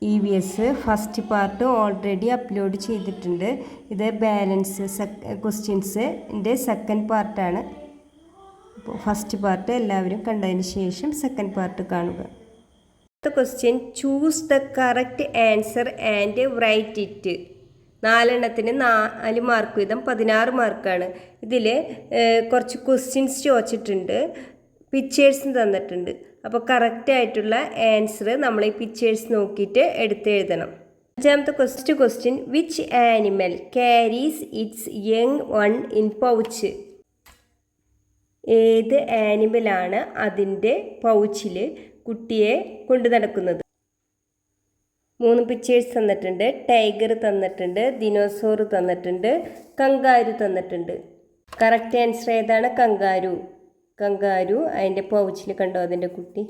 EVS first part already upload ചെയ്തിട്ടുണ്ട്. ഇത് balance ക്വസ്റ്റ്യൻസിൻ്റെ second പാർട്ടാണ്. അപ്പോൾ ഫസ്റ്റ് പാർട്ട് എല്ലാവരും കണ്ടതിന് ശേഷം സെക്കൻഡ് പാർട്ട് കാണുക. അടുത്ത question, choose the correct answer and write it. 4 എണ്ണത്തിന് 4 മാർക്ക് വീതം 16 മാർക്കാണ്. ഇതിൽ കുറച്ച് ക്വസ്റ്റ്യൻസ് ചോദിച്ചിട്ടുണ്ട്, പിക്ചേഴ്സും തന്നിട്ടുണ്ട്. അപ്പോൾ കറക്റ്റായിട്ടുള്ള ആൻസർ നമ്മൾ ഈ പിക്ചേഴ്സ് നോക്കിയിട്ട് എടുത്തെഴുതണം. 5ാമത്തെ question, which animal carries its young one in pouch? ഏത് ആനിമലാണ് അതിൻ്റെ പൗച്ചിൽ കുട്ടിയെ കൊണ്ടു നടക്കുന്നത്? 3 പിക്ചേഴ്സ് തന്നിട്ടുണ്ട്. ടൈഗർ തന്നിട്ടുണ്ട്, ദിനോസോർ തന്നിട്ടുണ്ട്, കങ്കാരു തന്നിട്ടുണ്ട്. കറക്റ്റ് ആൻസർ ഏതാണ്? കങ്കാരു. അതിൻ്റെ പൗച്ചിൽ കണ്ടോ അതിൻ്റെ കുട്ടി.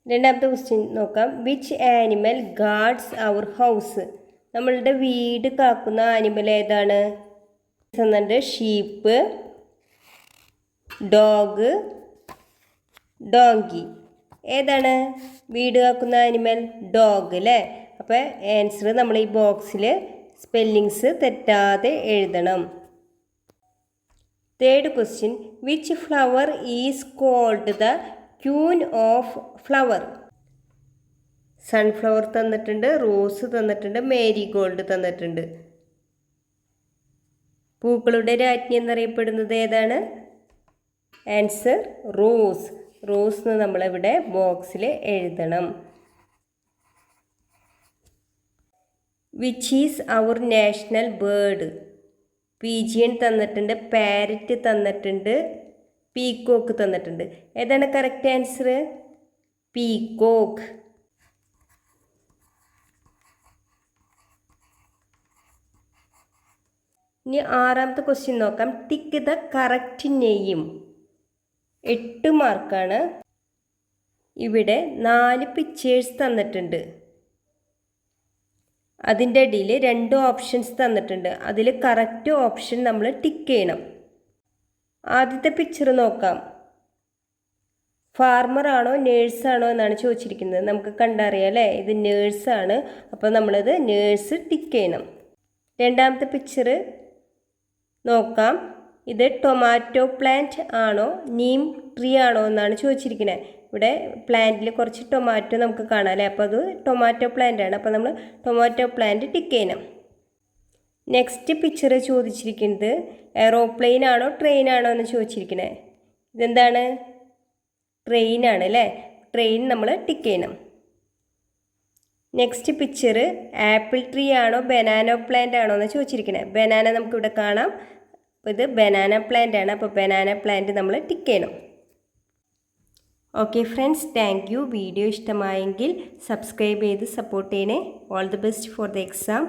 രണ്ടാമത്തെ ക്വസ്റ്റ്യൻ നോക്കാം. Which animal guards our house? നമ്മളുടെ വീട് കാക്കുന്ന ആനിമൽ ഏതാണ്? തന്നിട്ടുണ്ട് ഷീപ്പ്, ഡോഗ്, ഡോങ്കി. ഏതാണ് വീട് കാക്കുന്ന ആനിമൽ? ഡോഗ് അല്ലേ. അപ്പോൾ ആൻസർ നമ്മൾ ഈ ബോക്സിൽ സ്പെല്ലിങ്സ് തെറ്റാതെ എഴുതണം. 3rd question, which flower is called the queen of flower? Sunflower തന്നിട്ടുണ്ട്, റോസ് തന്നിട്ടുണ്ട്, മേരിഗോൾഡ് തന്നിട്ടുണ്ട്. പൂക്കളുടെ രാജ്ഞി എന്നറിയപ്പെടുന്നത് ഏതാണ്? Answer rose. റോസ് നമ്മളിവിടെ ബോക്സിൽ എഴുതണം. Which is our national bird? Pigeon തന്നിട്ടുണ്ട്, പാരറ്റ് തന്നിട്ടുണ്ട്, പീക്കോക്ക് തന്നിട്ടുണ്ട്. ഏതാണ് കറക്റ്റ് ആൻസർ? പീക്കോക്ക്. ഇനി 6ാമത്തെ ക്വസ്റ്റ്യൻ നോക്കാം. Tick the correct name. 8 മാർക്കാണ്. ഇവിടെ 4 പിക്ചേഴ്സ് തന്നിട്ടുണ്ട്. അതിൻ്റെ അടിയിൽ 2 ഓപ്ഷൻസ് തന്നിട്ടുണ്ട്. അതിൽ കറക്റ്റ് ഓപ്ഷൻ നമ്മൾ ടിക്ക് ചെയ്യണം. ആദ്യത്തെ പിക്ചർ നോക്കാം. ഫാർമർ ആണോ നേഴ്സാണോ എന്നാണ് ചോദിച്ചിരിക്കുന്നത്. നമുക്ക് കണ്ടറിയാം അല്ലേ, ഇത് നേഴ്സാണ്. അപ്പോൾ നമ്മളത് നേഴ്സ് ടിക്ക് ചെയ്യണം. 2ാമത്തെ പിക്ചർ നോക്കാം. ഇത് ടൊമാറ്റോ പ്ലാന്റ് ആണോ നീം ട്രീ ആണോ എന്നാണ് ചോദിച്ചിരിക്കുന്നത്. ഇവിടെ പ്ലാന്റിൽ കുറച്ച് ടൊമാറ്റോ നമുക്ക് കാണാം അല്ലേ. അപ്പോൾ അത് ടൊമാറ്റോ പ്ലാന്റ് ആണ്. അപ്പോൾ നമ്മൾ ടൊമാറ്റോ പ്ലാന്റ് ടിക്ക് ചെയ്യണം. നെക്സ്റ്റ് പിക്ചർ ചോദിച്ചിരിക്കുന്നത് എയറോപ്ലെയിൻ ആണോ ട്രെയിൻ ആണോ എന്ന് ചോദിച്ചിരിക്കുന്നത്. ഇതെന്താണ്? ട്രെയിൻ ആണ് അല്ലേ. ട്രെയിൻ നമ്മൾ ടിക്ക് ചെയ്യണം. നെക്സ്റ്റ് പിക്ചർ ആപ്പിൾ ട്രീ ആണോ ബനാന പ്ലാന്റ് ആണോ എന്ന് ചോദിച്ചിരിക്കുന്നത്. ബനാന നമുക്കിവിടെ കാണാം. ഇത് ബനാന പ്ലാന്റ് ആണ്. അപ്പോൾ ബനാന പ്ലാന്റ് നമ്മൾ ടിക്ക് ചെയ്യണം. Okay friends, thank you. Video ഇഷ്ടമായെങ്കിൽ സബ്സ്ക്രൈബ് ചെയ്ത് സപ്പോർട്ട് ചെയ്യണേ. All the best for the exam.